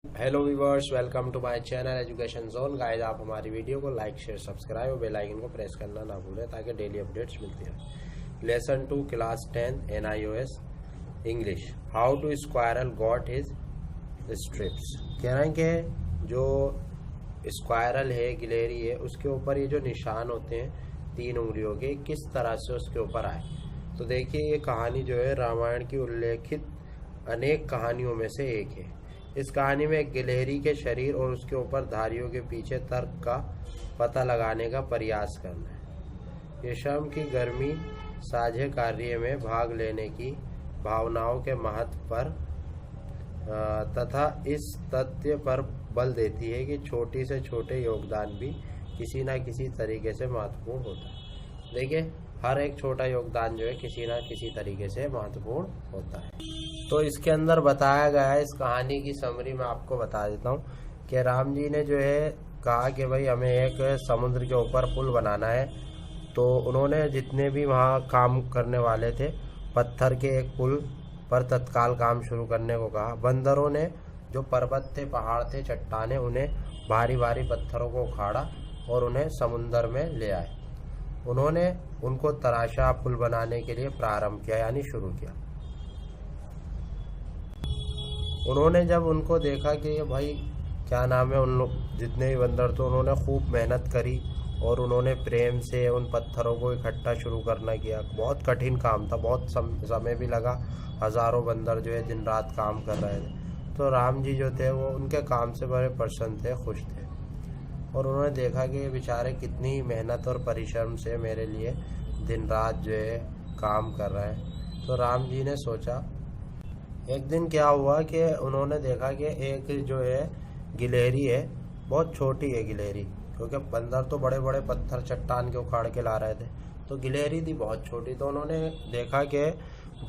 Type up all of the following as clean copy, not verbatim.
Hello viewers, welcome to my channel education zone. Guys, आप हमारी video को like share subscribe और bell icon को प्रेस करना ना भूलें ताकि डेली अपडेट्स मिलती रहे। Lesson 2 class 10 NIOS English, how to squirrel got his stripes. कह रहे हैं कि जो स्क्वायरल है, गिलहरी है, उसके ऊपर ये जो निशान होते हैं 3 उंगलियों के, किस तरह से उसके ऊपर आए। तो देखिए, ये कहानी जो है रामायण की उल्लेखित अनेक कहानियों में से एक है। इस कहानी में एक गिलहरी के शरीर और उसके ऊपर धारियों के पीछे तर्क का पता लगाने का प्रयास करना है। ये श्रम की गर्मी साझे कार्य में भाग लेने की भावनाओं के महत्व पर तथा इस तथ्य पर बल देती है कि छोटी से छोटे योगदान भी किसी न किसी तरीके से महत्वपूर्ण होता है। देखिए, हर एक छोटा योगदान जो है किसी न किसी तरीके से महत्वपूर्ण होता है। तो इसके अंदर बताया गया है, इस कहानी की समरी मैं आपको बता देता हूँ कि राम जी ने जो है कहा कि भाई हमें एक समुद्र के ऊपर पुल बनाना है। तो उन्होंने जितने भी वहाँ काम करने वाले थे, पत्थर के एक पुल पर तत्काल काम शुरू करने को कहा। बंदरों ने, जो पर्वत थे, पहाड़ थे, चट्टाने, उन्हें भारी भारी पत्थरों को उखाड़ा और उन्हें समुद्र में ले आए। उन्होंने उनको तराशा, पुल बनाने के लिए प्रारंभ किया, यानी शुरू किया। उन्होंने जब उनको देखा कि ये भाई क्या नाम है, उन लोग जितने भी बंदर थे, उन्होंने खूब मेहनत करी और उन्होंने प्रेम से उन पत्थरों को इकट्ठा शुरू करना किया। बहुत कठिन काम था, बहुत समय भी लगा। हजारों बंदर जो है दिन रात काम कर रहे थे। तो राम जी जो थे वो उनके काम से बड़े प्रसन्न थे, खुश थे। और उन्होंने देखा कि ये बेचारे कितनी मेहनत और परिश्रम से मेरे लिए दिन रात जो है काम कर रहे हैं। तो राम जी ने सोचा, एक दिन क्या हुआ कि उन्होंने देखा कि एक जो है गिलहरी है, बहुत छोटी है गिलहरी, क्योंकि बंदर तो बड़े बड़े पत्थर चट्टान के उखाड़ के ला रहे थे, तो गिलहरी थी बहुत छोटी। तो उन्होंने देखा कि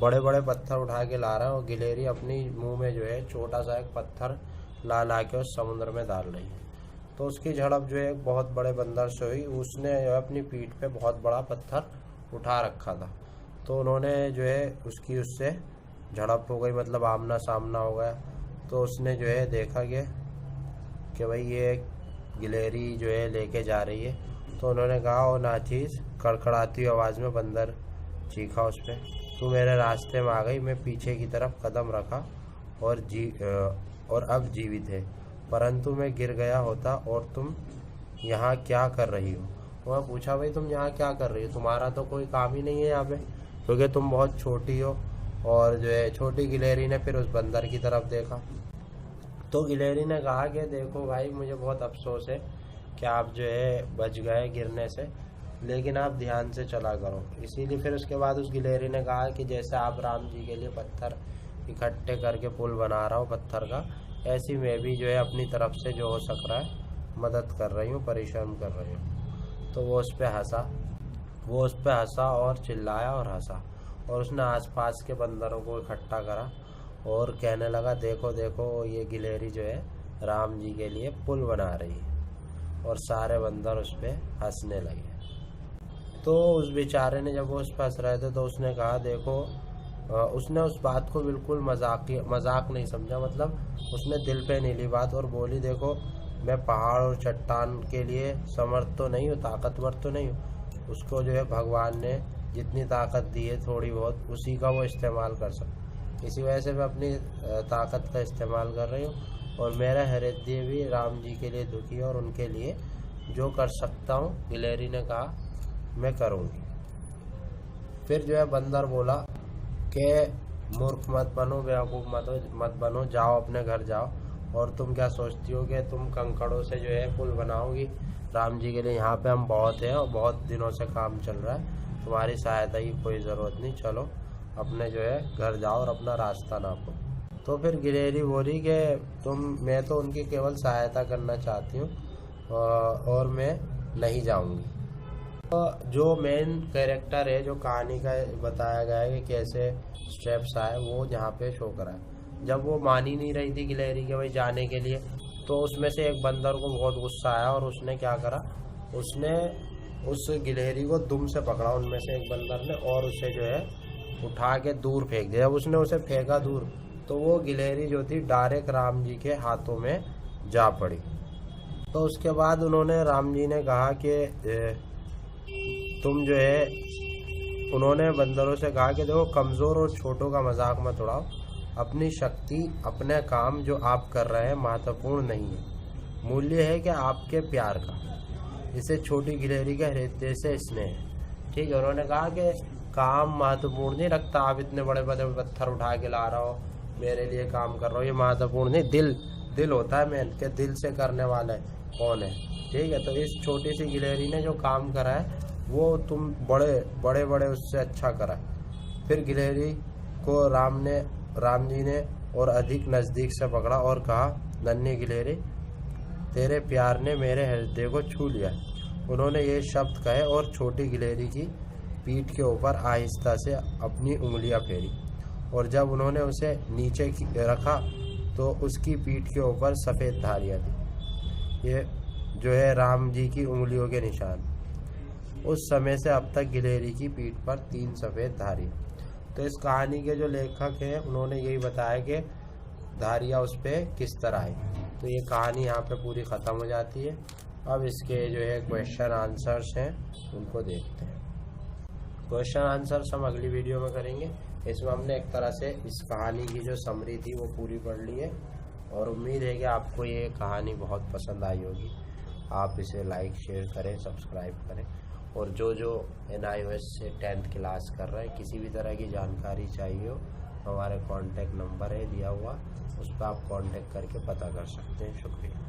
बड़े बड़े पत्थर उठा के ला रहा है और गिलहरी अपनी मुंह में जो है छोटा सा एक पत्थर ला ला के उस समुद्र में डाल रही है। तो उसकी झड़प जो है एक बहुत बड़े बंदर से हुई। उसने अपनी पीठ पे बहुत बड़ा पत्थर उठा रखा था। तो उन्होंने जो है उससे झड़प हो गई, मतलब आमना सामना हो गया। तो उसने जो है देखा कि भाई ये गिलहरी जो है लेके जा रही है। तो उन्होंने कहा, ओ नाचीज, कड़कड़ाती हुई आवाज़ में बंदर चीखा उस पर, तू मेरे रास्ते में आ गई। मैं पीछे की तरफ कदम रखा और अब जीवित है, परंतु मैं गिर गया होता और तुम यहाँ क्या कर रही हो। वह पूछा, भाई तुम यहाँ क्या कर रही हो, तुम्हारा तो कोई काम ही नहीं है यहाँ पे, क्योंकि तुम बहुत छोटी हो। और जो है छोटी गिलहरी ने फिर उस बंदर की तरफ देखा। तो गिलहरी ने कहा कि देखो भाई, मुझे बहुत अफसोस है कि आप जो है बच गए गिरने से, लेकिन आप ध्यान से चला करो। इसीलिए फिर उसके बाद उस गिलहरी ने कहा कि जैसे आप राम जी के लिए पत्थर इकट्ठे करके पुल बना रहा हो पत्थर का, ऐसी मैं भी जो है अपनी तरफ से जो हो सक रहा है मदद कर रही हूँ, परिश्रम कर रही हूँ। तो वो उस पर हंसा और चिल्लाया और हंसा, और उसने आसपास के बंदरों को इकट्ठा करा और कहने लगा, देखो देखो, ये गिलहरी जो है राम जी के लिए पुल बना रही है। और सारे बंदर उस पर हंसने लगे। तो उस बेचारे ने, जब वो उस पर हंस रहे थे, तो उसने कहा, देखो, उसने उस बात को बिल्कुल मजाक नहीं समझा, मतलब उसने दिल पे नहीं ली बात और बोली, देखो, मैं पहाड़ और चट्टान के लिए समर्थ तो नहीं हूँ, ताकतवर तो नहीं हूँ। उसको जो है भगवान ने जितनी ताकत दी है थोड़ी बहुत, उसी का वो इस्तेमाल कर सकता। इसी वजह से मैं अपनी ताकत का इस्तेमाल कर रही हूँ और मेरा हृदय भी राम जी के लिए दुखी है और उनके लिए जो कर सकता हूँ, गिलहरी ने कहा, मैं करूँगी। फिर जो है बंदर बोला कि मूर्ख मत बनो, बेवकूफ़ मत बनो, जाओ अपने घर जाओ। और तुम क्या सोचती हो कि तुम कंकड़ों से जो है पुल बनाओगी राम जी के लिए? यहाँ पे हम बहुत हैं और बहुत दिनों से काम चल रहा है, तुम्हारी सहायता की कोई ज़रूरत नहीं, चलो अपने जो है घर जाओ और अपना रास्ता नापो। तो फिर गिलहरी बोली कि मैं तो उनकी केवल सहायता करना चाहती हूँ और मैं नहीं जाऊँगी। तो जो मेन कैरेक्टर है, जो कहानी का बताया गया है कि कैसे स्टेप्स आए, वो यहाँ पे शो करा है। जब वो मान ही नहीं रही थी गिलहरी के भाई जाने के लिए, तो उसमें से एक बंदर को बहुत गुस्सा आया और उसने क्या करा, उसने उस गिलहरी को दुम से पकड़ा, उनमें से एक बंदर ने, और उसे जो है उठा के दूर फेंक दिया। जब उसने उसे फेंका दूर, तो वो गिलहरी जो थी डायरेक्ट राम जी के हाथों में जा पड़ी। तो उसके बाद उन्होंने राम जी ने कहा कि तुम जो है, उन्होंने बंदरों से कहा कि देखो कमज़ोर और छोटों का मजाक मत उड़ाओ, अपनी शक्ति अपने काम जो आप कर रहे हैं महत्वपूर्ण नहीं है, मूल्य है कि आपके प्यार का, इसे छोटी गिलहरी के हृदय से स्नेह है। ठीक है, उन्होंने कहा कि काम महत्वपूर्ण नहीं रखता, आप इतने बड़े बड़े पत्थर उठा के ला रहे हो, मेरे लिए काम कर रहे हो, ये महत्वपूर्ण नहीं, दिल होता है मेन, के दिल से करने वाला कौन है। ठीक है, तो इस छोटी सी गिलहरी ने जो काम करा है वो तुम बड़े उससे अच्छा करा। फिर गिलहरी को राम जी ने और अधिक नज़दीक से पकड़ा और कहा, नन्ही गिलहरी, तेरे प्यार ने मेरे हृदय को छू लिया। उन्होंने ये शब्द कहे और छोटी गिलहरी की पीठ के ऊपर आहिस्ता से अपनी उंगलियां फेरी, और जब उन्होंने उसे नीचे रखा तो उसकी पीठ के ऊपर सफ़ेद धारियाँ थी। ये जो है राम जी की उंगलियों के निशान। उस समय से अब तक गिलहरी की पीठ पर 3 सफ़ेद धारियाँ। तो इस कहानी के जो लेखक हैं उन्होंने यही बताया कि धारियाँ उस पर किस तरह आई। तो ये कहानी यहाँ पे पूरी ख़त्म हो जाती है। अब इसके जो है क्वेश्चन आंसर्स हैं उनको देखते हैं। क्वेश्चन आंसर्स हम अगली वीडियो में करेंगे। इसमें हमने एक तरह से इस कहानी की जो समरी थी वो पूरी पढ़ ली है, और उम्मीद है कि आपको ये कहानी बहुत पसंद आई होगी। आप इसे लाइक शेयर करें, सब्सक्राइब करें, और जो NIOS से 10th क्लास कर रहे हैं, किसी भी तरह की जानकारी चाहिए हो, हमारे कॉन्टैक्ट नंबर है दिया हुआ, उस पर आप कॉन्टैक्ट करके पता कर सकते हैं। शुक्रिया।